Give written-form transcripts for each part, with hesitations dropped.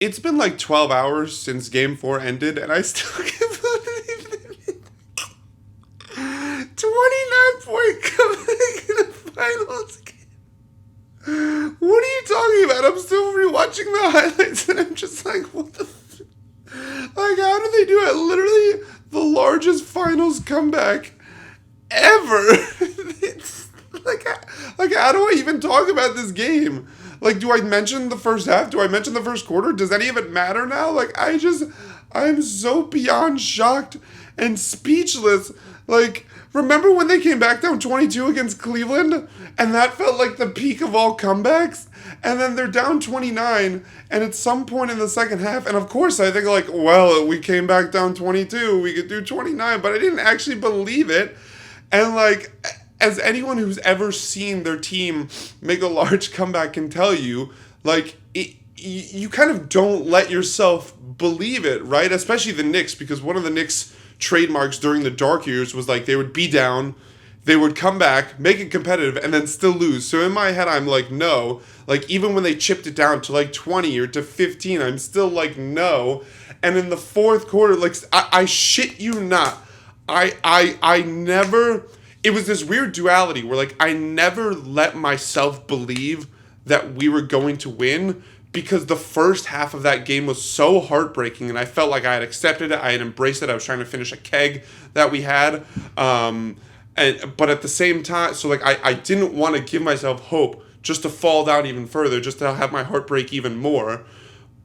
It's been like 12 hours since game 4 ended, and I still can't believe it. 29-point comeback in the finals game. What are you talking about? I'm still rewatching the highlights, and I'm just like, what the like, how did they do it? Literally the largest finals comeback ever. It's like, how do I even talk about this game? Like, do I mention the first half? Do I mention the first quarter? Does any of it matter now? Like, I'm so beyond shocked and speechless. Like, remember when they came back down 22 against Cleveland? And that felt like the peak of all comebacks? And then they're down 29, and at some point in the second half, and of course I think, like, well, we came back down 22, we could do 29, but I didn't actually believe it. And, like, as anyone who's ever seen their team make a large comeback can tell you, like, you kind of don't let yourself believe it, right? Especially the Knicks, because one of the Knicks' trademarks during the dark years was, like, they would be down, they would come back, make it competitive, and then still lose. So in my head, I'm like, no. Like, even when they chipped it down to, like, 20 or to 15, I'm still like, no. And in the fourth quarter, like, I shit you not, I never... It was this weird duality where, like, I never let myself believe that we were going to win because the first half of that game was so heartbreaking, and I felt like I had accepted it, I had embraced it, I was trying to finish a keg that we had, but at the same time, so, like, I didn't want to give myself hope just to fall down even further, just to have my heart break even more.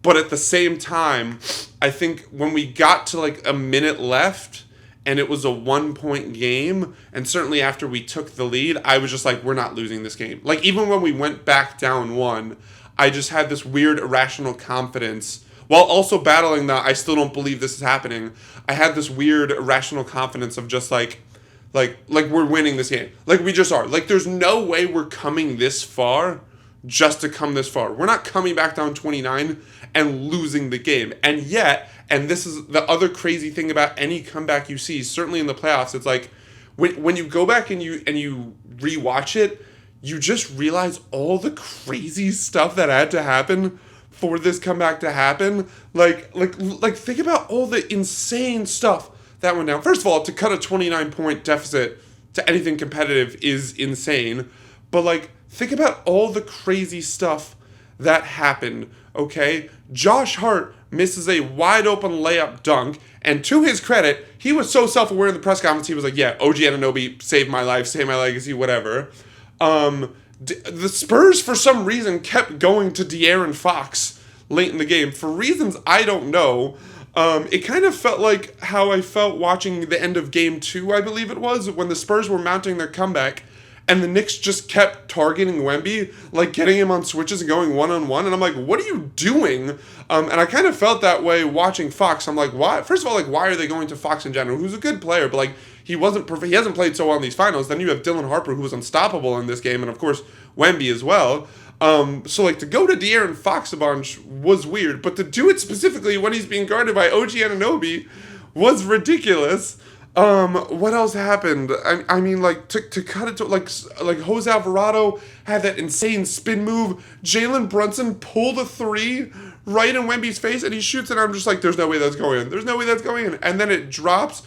But at the same time, I think when we got to, like, a minute left and it was a 1-point game, and certainly after we took the lead, I was just like, we're not losing this game. Like, even when we went back down 1, I just had this weird irrational confidence while also battling the I still don't believe this is happening. I had this weird irrational confidence of just like we're winning this game. Like, we just are. Like, there's no way we're coming this far just to come this far. We're not coming back down 29 and losing the game. And yet, and this is the other crazy thing about any comeback you see, certainly in the playoffs, it's like when you go back and you rewatch it, you just realize all the crazy stuff that had to happen for this comeback to happen. Like think about all the insane stuff that went down. First of all, to cut a 29-point deficit to anything competitive is insane. But, like, think about all the crazy stuff that happened, okay? Josh Hart misses a wide-open layup dunk, and to his credit, he was so self-aware in the press conference, he was like, yeah, OG Anunoby saved my life, saved my legacy, whatever. The Spurs, for some reason, kept going to De'Aaron Fox late in the game. For reasons I don't know, it kind of felt like how I felt watching the end of Game 2, I believe it was, when the Spurs were mounting their comeback, and the Knicks just kept targeting Wemby, like getting him on switches and going one-on-one, and I'm like, what are you doing? And I kind of felt that way watching Fox. I'm like, why? First of all, like, why are they going to Fox in general, who's a good player, but, like, he wasn't perfect. He hasn't played so well in these finals. Then you have Dylan Harper, who was unstoppable in this game, and, of course, Wemby as well. So, like, to go to De'Aaron Fox a bunch was weird, but to do it specifically when he's being guarded by OG Anunoby was ridiculous. What else happened? I mean, like, to cut it to, like Jose Alvarado had that insane spin move. Jalen Brunson pulled a 3 right in Wemby's face, and he shoots it, and I'm just like, there's no way that's going in. There's no way that's going in. And then it drops.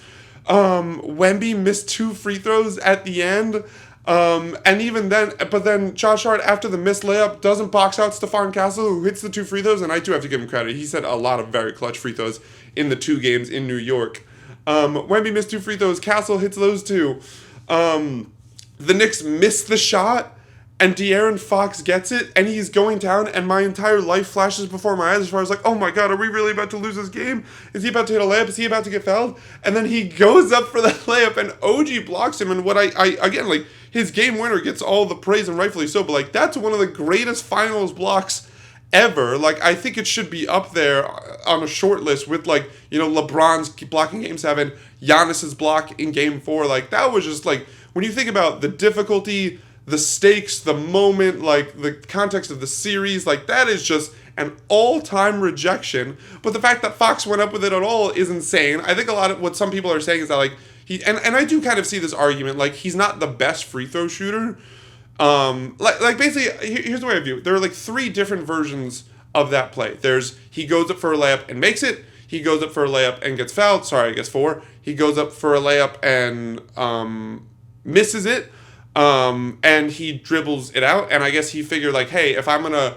Wemby missed 2 free throws at the end. And even then, but then Josh Hart, after the missed layup, doesn't box out Stephon Castle, who hits the 2 free throws, and I too have to give him credit. He set a lot of very clutch free throws in the 2 games in New York. Wemby missed 2 free throws, Castle hits those 2. The Knicks miss the shot, and De'Aaron Fox gets it, and he's going down, and my entire life flashes before my eyes as far as like, oh my god, are we really about to lose this game? Is he about to hit a layup? Is he about to get fouled? And then he goes up for the layup, and OG blocks him, and what I again, like, his game winner gets all the praise, and rightfully so, but, like, that's one of the greatest finals blocks ever. Like, I think it should be up there on a short list with, like, you know, LeBron's blocking Game 7, Giannis's block in Game 4. Like, that was just, like, when you think about the difficulty, the stakes, the moment, like, the context of the series, like, that is just an all-time rejection. But the fact that Fox went up with it at all is insane. I think a lot of what some people are saying is that, like, and I do kind of see this argument, like, he's not the best free throw shooter. Like basically, here's the way I view it. There are, like, 3 different versions of that play. He goes up for a layup and makes it. He goes up for a layup and gets fouled. Sorry, I guess 4. He goes up for a layup and misses it. And he dribbles it out. And I guess he figured, like, hey, if I'm going to,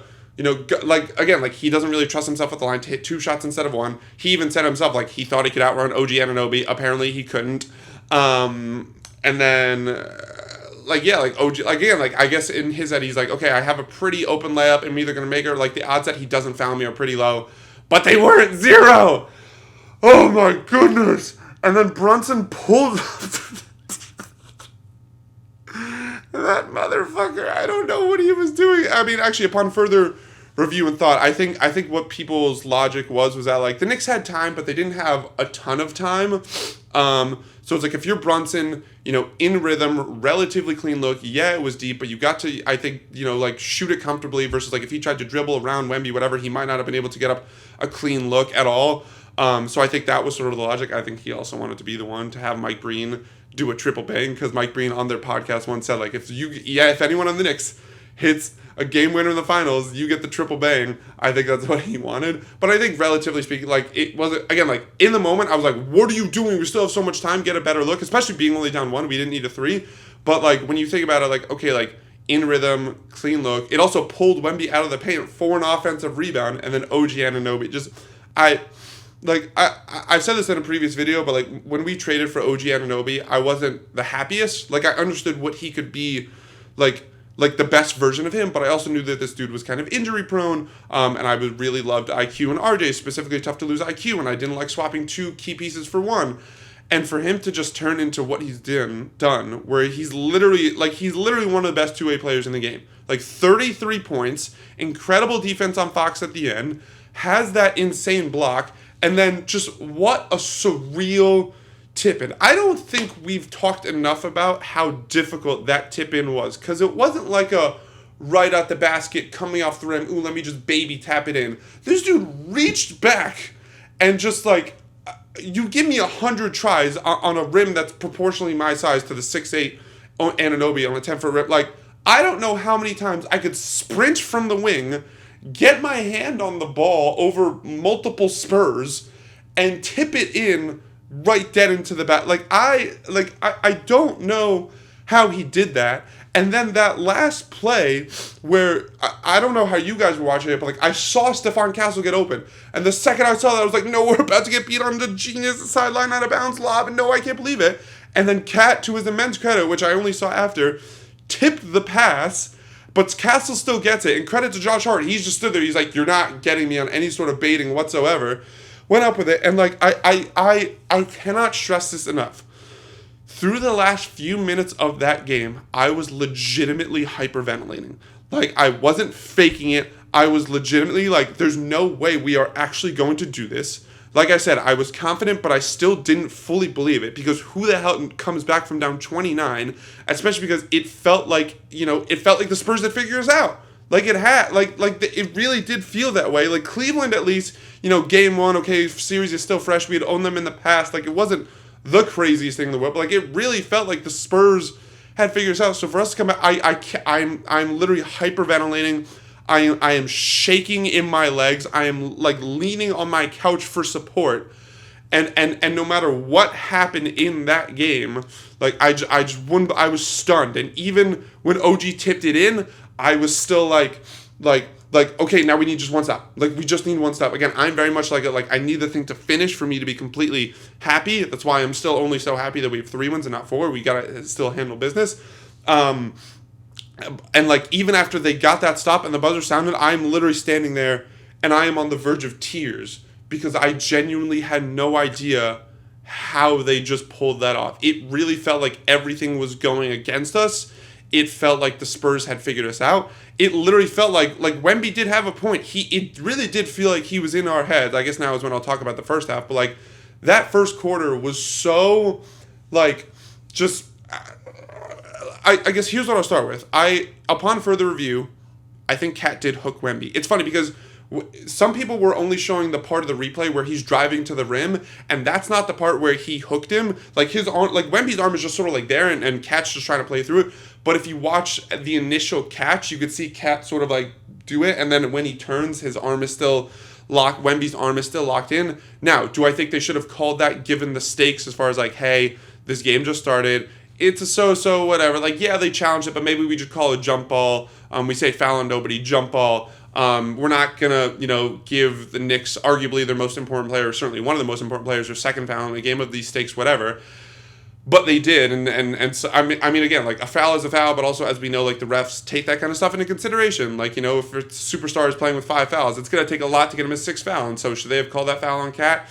he doesn't really trust himself at the line to hit 2 shots instead of 1. He even said himself, like, he thought he could outrun OG Anunoby. Apparently he couldn't. And then, OG, I guess in his head, he's like, okay, I have a pretty open layup. I'm either going to make it or, like, the odds that he doesn't foul me are pretty low. But they weren't 0. Oh, my goodness. And then Brunson pulls that motherfucker. I don't know what he was doing. I mean, actually, upon further review and thought, I think what people's logic was that, like, the Knicks had time, but they didn't have a ton of time. So it's like, if you're Brunson, in rhythm, relatively clean look, yeah, it was deep, but you got to, I think, shoot it comfortably versus, like, if he tried to dribble around Wemby, whatever, he might not have been able to get up a clean look at all. So I think that was sort of the logic. I think he also wanted to be the one to have Mike Breen do a triple bang, because Mike Breen on their podcast once said, like, if anyone on the Knicks hits a game winner in the finals, you get the triple bang. I think that's what he wanted. But I think, relatively speaking, like, it wasn't, again, like, in the moment, I was like, what are you doing? We still have so much time, get a better look, especially being only down 1. We didn't need a 3. But, like, when you think about it, like, okay, like, in rhythm, clean look, it also pulled Wemby out of the paint for an offensive rebound, and then OG Anunoby I've said this in a previous video, but, like, when we traded for OG Anunoby, I wasn't the happiest. Like, I understood what he could be, like the best version of him, but I also knew that this dude was kind of injury prone, and I really loved IQ and RJ, specifically Tough to Lose IQ, and I didn't like swapping 2 key pieces for 1. And for him to just turn into what he's done, where he's literally one of the best two-way players in the game. Like, 33 points, incredible defense on Fox at the end, has that insane block, and then just what a surreal tip-in. I don't think we've talked enough about how difficult that tip-in was, because it wasn't like a right out the basket, coming off the rim, ooh, let me just baby tap it in. This dude reached back and just, like, you give me 100 tries on a rim that's proportionally my size to the 6'8" Anunoby on a 10-foot rim. Like, I don't know how many times I could sprint from the wing, get my hand on the ball over multiple Spurs, and tip it in right dead into the back. I don't know how he did that. And then that last play where, I don't know how you guys were watching it, but, like, I saw Stephon Castle get open. And the second I saw that, I was like, no, we're about to get beat on the genius sideline out of bounds lob. And no, I can't believe it. And then Cat, to his immense credit, which I only saw after, tipped the pass, but Castle still gets it. And credit to Josh Hart. He's just stood there. He's like, you're not getting me on any sort of baiting whatsoever. Went up with it. And, like, I cannot stress this enough. Through the last few minutes of that game, I was legitimately hyperventilating. Like, I wasn't faking it. I was legitimately like, there's no way we are actually going to do this. Like I said, I was confident, but I still didn't fully believe it, because who the hell comes back from down 29, especially because it felt like the Spurs had figured us out. Like, it had, it really did feel that way. Like, Cleveland, at least, game 1, okay, series is still fresh. We had owned them in the past. Like, it wasn't the craziest thing in the world, but, like, it really felt like the Spurs had figured us out. So for us to come back, I'm literally hyperventilating. I am shaking in my legs. I am, like, leaning on my couch for support. And no matter what happened in that game, like, I was stunned. And even when OG tipped it in, I was still like, okay, now we need just one stop. Like, we just need one stop. Again, I'm very much like, I need the thing to finish for me to be completely happy. That's why I'm still only so happy that we have 3 wins and not 4. We gotta still handle business. And, like, even after they got that stop and the buzzer sounded, I'm literally standing there and I am on the verge of tears, because I genuinely had no idea how they just pulled that off. It really felt like everything was going against us. It felt like the Spurs had figured us out. It literally felt like Wemby did have a point. It really did feel like he was in our head. I guess now is when I'll talk about the first half. But, like, that first quarter was so, like, just, I guess here's what I'll start with. Upon further review, I think Cat did hook Wemby. It's funny because some people were only showing the part of the replay where he's driving to the rim, and that's not the part where he hooked him. Like, his arm, like, Wemby's arm is just sort of like there, and Cat's just trying to play through it. But if you watch the initial catch, you could see Cat sort of, like, do it. And then when he turns, his arm is still locked. Wemby's arm is still locked in. Now, do I think they should have called that given the stakes as far as like, hey, this game just started. It's a so-so, whatever. Like, yeah, they challenged it, but maybe we just call it jump ball. We say foul on nobody, jump ball. We're not going to, give the Knicks arguably their most important player, certainly one of the most important players, their second foul in a game of these stakes, whatever. But they did, and so, I mean, again, like, a foul is a foul, but also, as we know, like, the refs take that kind of stuff into consideration. Like, if a superstar is playing with 5 fouls, it's going to take a lot to get him a 6th foul, and so should they have called that foul on Cat?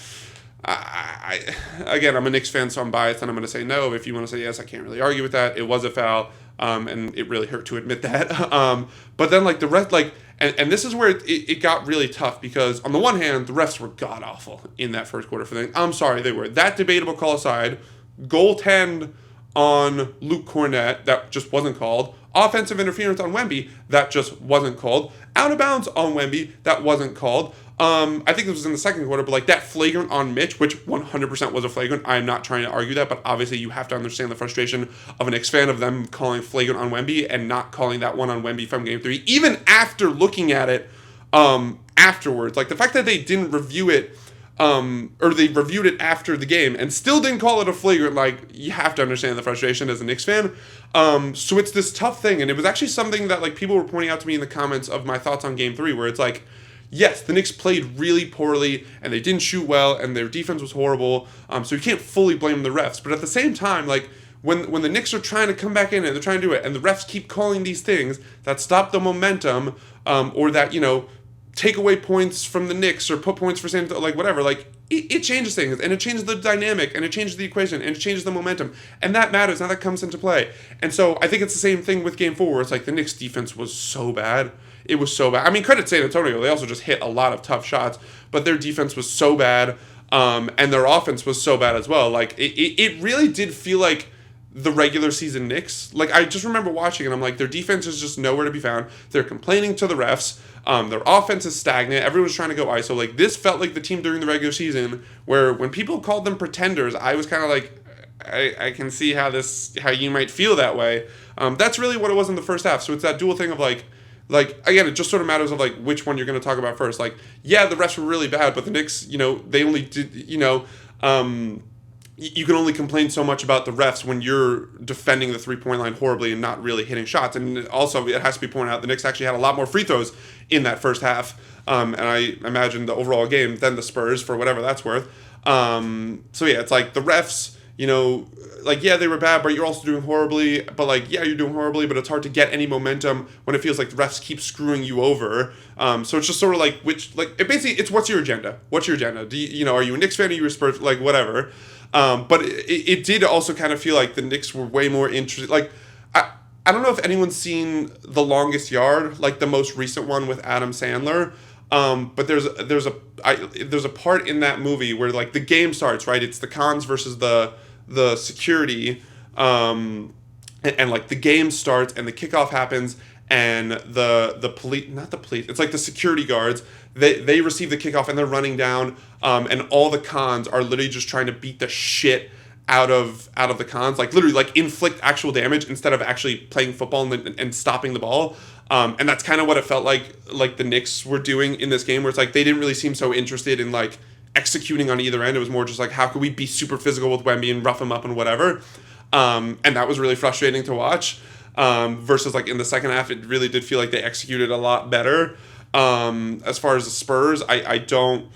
Again, I'm a Knicks fan, so I'm biased, and I'm going to say no. If you want to say yes, I can't really argue with that. It was a foul, and it really hurt to admit that. But then, like, the rest, like, and this is where it got really tough, because on the one hand, the refs were god-awful in that first quarter for things. I'm sorry, they were. That debatable call aside, goaltend on Luke Cornett, that just wasn't called. Offensive interference on Wemby, that just wasn't called. Out of bounds on Wemby, that wasn't called. I think this was in the second quarter, but like that flagrant on Mitch, which 100% was a flagrant. I'm not trying to argue that, but obviously you have to understand the frustration of an Knicks fan of them calling flagrant on Wemby and not calling that one on Wemby from Game 3, even after looking at it afterwards. Like the fact that they didn't review it, or they reviewed it after the game and still didn't call it a flagrant, like, you have to understand the frustration as a Knicks fan. So it's this tough thing, and it was actually something that, like, people were pointing out to me in the comments of my thoughts on Game 3, where it's like, yes, the Knicks played really poorly, and they didn't shoot well, and their defense was horrible, so you can't fully blame the refs, but at the same time, like, when the Knicks are trying to come back in and they're trying to do it, and the refs keep calling these things that stop the momentum, or that, take away points from the Knicks or put points for San Antonio, like whatever, like it changes things, and it changes the dynamic, and it changes the equation, and it changes the momentum, and that matters. Now that comes into play. And so I think it's the same thing with Game 4, where it's like the Knicks defense was so bad. It was so bad. I mean, credit San Antonio, they also just hit a lot of tough shots, but their defense was so bad, and their offense was so bad as well. Like it really did feel like the regular season Knicks. Like, I just remember watching it, I'm like, their defense is just nowhere to be found. They're complaining to the refs. Their offense is stagnant. Everyone's trying to go ISO. Like, this felt like the team during the regular season where when people called them pretenders, I was kind of like, I can see how you might feel that way. That's really what it was in the first half. So it's that dual thing of like, again, it just sort of matters of like which one you're going to talk about first. Like, yeah, the refs were really bad, but the Knicks, they only did, you can only complain so much about the refs when you're defending the three-point line horribly and not really hitting shots. And also, it has to be pointed out, the Knicks actually had a lot more free throws in that first half, and I imagine the overall game, than the Spurs, for whatever that's worth. So yeah, it's like the refs, like, yeah, they were bad, but you're also doing horribly. But like, yeah, you're doing horribly, but it's hard to get any momentum when it feels like the refs keep screwing you over. So it's just sort of like, it's what's your agenda? What's your agenda? Do you, are you a Knicks fan? Are you a Spurs? Like, whatever. But it did also kind of feel like the Knicks were way more interested. Like, I don't know if anyone's seen The Longest Yard, like the most recent one with Adam Sandler. But there's a part in that movie where like the game starts, right? It's the cons versus the security, and like the game starts and the kickoff happens, and the police, not the police, it's like the security guards, they receive the kickoff and they're running down, and all the cons are literally just trying to beat the shit out of the cons, like literally like inflict actual damage instead of actually playing football and stopping the ball. And that's kind of what it felt like the Knicks were doing in this game, where it's like they didn't really seem so interested in like executing on either end. It was more just like, how could we be super physical with Wemby and rough him up and whatever. And that was really frustrating to watch. Versus like in the second half, it really did feel like they executed a lot better. As far as the Spurs, I don't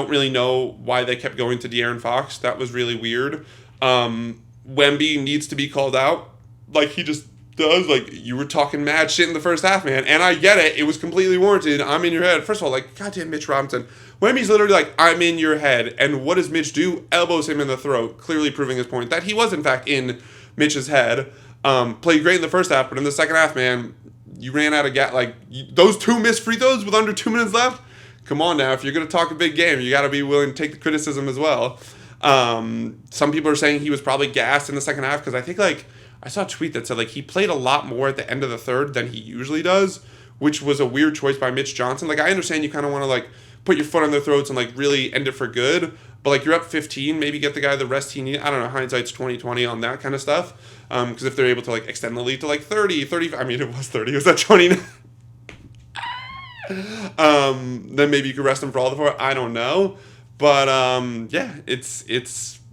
really know why they kept going to De'Aaron Fox. That was really weird. Wemby needs to be called out. Like, he just does. Like, you were talking mad shit in the first half, man. And I get it. It was completely warranted. I'm in your head. First of all, like, goddamn Mitch Robinson. Wemby's literally like, I'm in your head. And what does Mitch do? Elbows him in the throat, clearly proving his point that he was, in fact, in Mitch's head. Played great in the first half, but in the second half, man, you ran out of gas. Like, those 2 missed free throws with under 2 minutes left? Come on now, if you're going to talk a big game, you got to be willing to take the criticism as well. Some people are saying he was probably gassed in the second half, because I think, like, I saw a tweet that said, like, he played a lot more at the end of the third than he usually does, which was a weird choice by Mitch Johnson. Like, I understand you kind of want to, like, put your foot on their throats and, like, really end it for good, but, like, you're up 15, maybe get the guy the rest he needs. I don't know, hindsight's 20/20 on that kind of stuff, because if they're able to, like, extend the lead to, like, 30, I mean, it was 30, it was at 29. Then maybe you could rest him for all the four. I don't know. But yeah, it's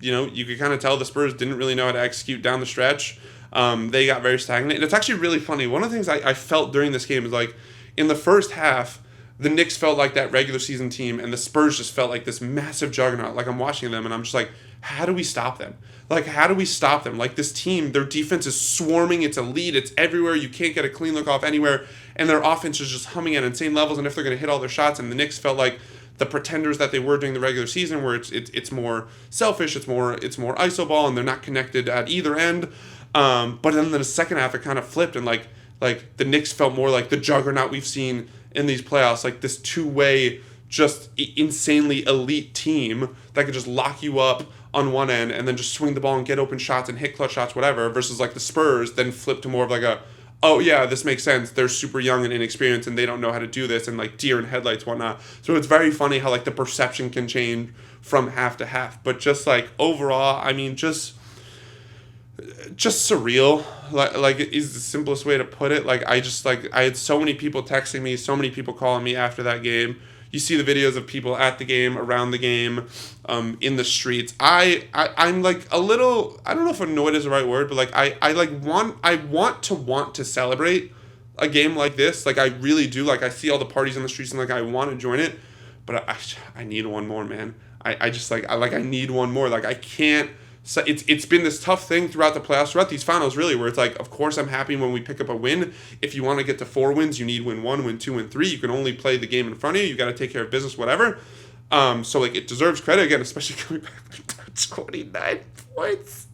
you could kind of tell the Spurs didn't really know how to execute down the stretch. They got very stagnant. And it's actually really funny. One of the things I felt during this game is like in the first half, the Knicks felt like that regular season team, and the Spurs just felt like this massive juggernaut. Like I'm watching them, and I'm just like, how do we stop them? Like, how do we stop them? Like this team, their defense is swarming. It's elite. It's everywhere. You can't get a clean look off anywhere, and their offense is just humming at insane levels. And if they're going to hit all their shots, and the Knicks felt like the pretenders that they were during the regular season, where it's more selfish, it's more iso ball, and they're not connected at either end. But then in the second half, it kind of flipped, and like the Knicks felt more like the juggernaut we've seen in these playoffs, like this two-way, just insanely elite team that could just lock you up on one end and then just swing the ball and get open shots and hit clutch shots, whatever, versus like the Spurs then flip to more of like a, oh yeah, this makes sense. They're super young and inexperienced and they don't know how to do this, and like deer in headlights, whatnot. So it's very funny how like the perception can change from half to half. But just like overall, I mean, just surreal, like is the simplest way to put it. Like I had so many people texting me, so many people calling me after that game. You see the videos of people at the game, around the game, in the streets. I'm like a little, I don't know if annoyed is the right word, but like I want to celebrate a game like this. Like I really do. Like I see all the parties on the streets and like I want to join it, but I need one more, man. I just I need one more. Like I can't. So it's been this tough thing throughout the playoffs, throughout these finals, really, where it's like, of course, I'm happy when we pick up a win. If you want to get to 4 wins, you need win 1, win 2, win 3. You can only play the game in front of you. You got to take care of business, whatever. So like it deserves credit again, especially coming back from 29 points.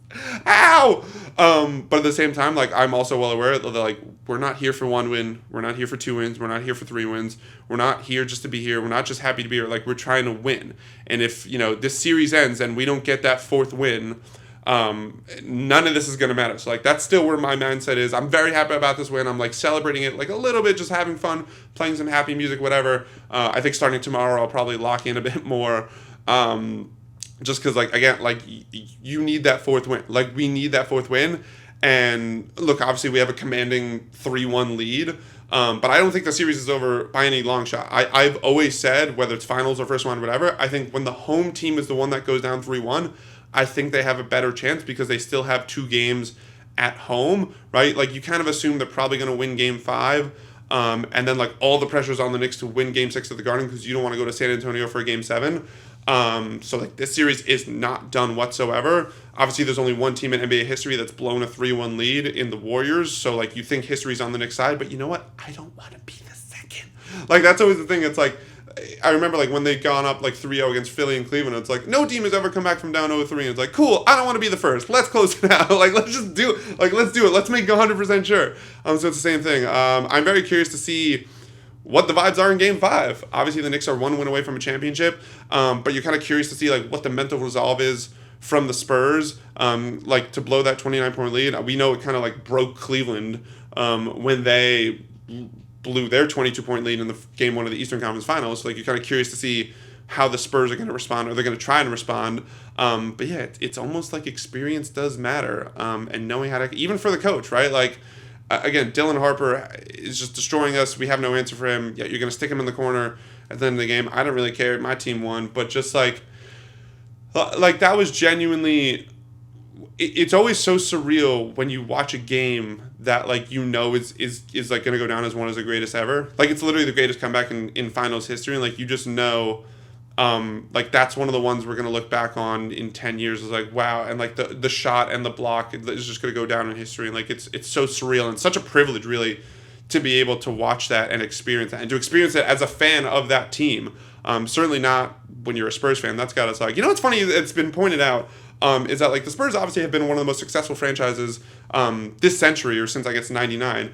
Ow! But at the same time, like I'm also well aware that like we're not here for 1 win, we're not here for 2 wins, we're not here for 3 wins, we're not here just to be here, we're not just happy to be here. Like we're trying to win. And if this series ends and we don't get that 4th win, none of this is gonna matter. So like that's still where my mindset is. I'm very happy about this win. I'm like celebrating it like a little bit, just having fun, playing some happy music, whatever. I think starting tomorrow I'll probably lock in a bit more. Just because, like, again, like, you need that 4th win. Like, we need that 4th win. And, look, obviously we have a commanding 3-1 lead. But I don't think the series is over by any long shot. I've always said, whether it's finals or first round or whatever, I think when the home team is the one that goes down 3-1, I think they have a better chance because they still have 2 games at home, right? Like, you kind of assume they're probably going to win Game 5. And then, like, all the pressure's on the Knicks to win Game 6 at the Garden because you don't want to go to San Antonio for a Game 7. So like this series is not done whatsoever. Obviously there's only one team in NBA history that's blown a 3-1 lead in the Warriors. So like you think history's on the Knicks side, but you know what? I don't want to be the second. Like that's always the thing. It's like, I remember like when they gone up like 3-0 against Philly and Cleveland, it's like no team has ever come back from down 0-3 and it's like, cool, I don't want to be the first. Let's close it out. Like let's just do it. Like let's do it. Let's make 100% sure. So it's the same thing. I'm very curious to see what the vibes are in Game 5. Obviously, the Knicks are 1 win away from a championship, but you're kind of curious to see like what the mental resolve is from the Spurs, like to blow that 29-point lead. We know it kind of like broke Cleveland when they blew their 22-point lead in the Game 1 of the Eastern Conference Finals. So, like you're kind of curious to see how the Spurs are going to respond, or they're going to try and respond. But yeah, it's almost like experience does matter, and knowing how to, even for the coach, right? Like. Again, Dylan Harper is just destroying us. We have no answer for him. Yeah, you're going to stick him in the corner at the end of the game. I don't really care. My team won. But just like that was genuinely... It's always so surreal when you watch a game that, like, is like, going to go down as one of the greatest ever. Like, it's literally the greatest comeback in finals history. And, like, you just know... like that's one of the ones we're going to look back on in 10 years is like, wow. And like the shot and the block is just going to go down in history. And like, it's so surreal and such a privilege really to be able to watch that and experience that and to experience it as a fan of that team. Certainly not when you're a Spurs fan. That's got us like, what's funny, it's been pointed out, is that like the Spurs obviously have been one of the most successful franchises, this century or since I guess 99,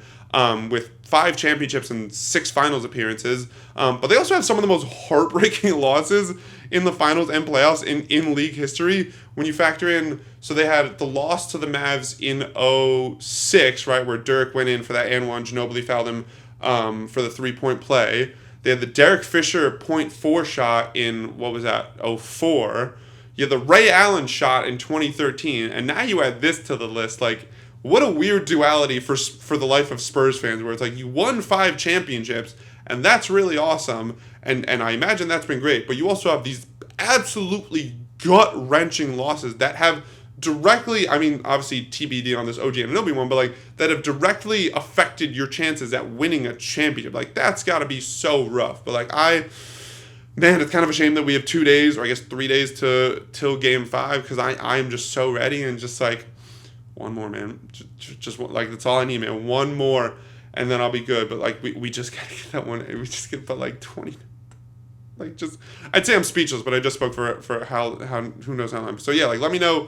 with 5 championships and 6 finals appearances. But they also have some of the most heartbreaking losses in the finals and playoffs in league history. When you factor in, so they had the loss to the Mavs in 2006, right, where Dirk went in for that and one. Ginobili fouled him for the 3-point play. They had the Derek Fisher .4 shot in, what was that, 2004. You had the Ray Allen shot in 2013. And now you add this to the list, like, what a weird duality for the life of Spurs fans, where it's like you won 5 championships and that's really awesome. And I imagine that's been great. But you also have these absolutely gut-wrenching losses that have directly, I mean, obviously TBD on this OG Anunoby one, but like that have directly affected your chances at winning a championship. Like that's got to be so rough. But like man, it's kind of a shame that we have 2 days, or I guess 3 days till Game 5, because I am just so ready and just like one more, man. Just like that's all I need, man. One more, and then I'll be good. But like we just gotta get that one. We just get put like 20. Like just, I'd say I'm speechless, but I just spoke for how who knows how long. So yeah, like let me know.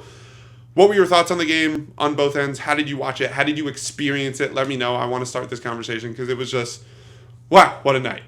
What were your thoughts on the game on both ends? How did you watch it? How did you experience it? Let me know. I want to start this conversation because it was just, wow, what a night.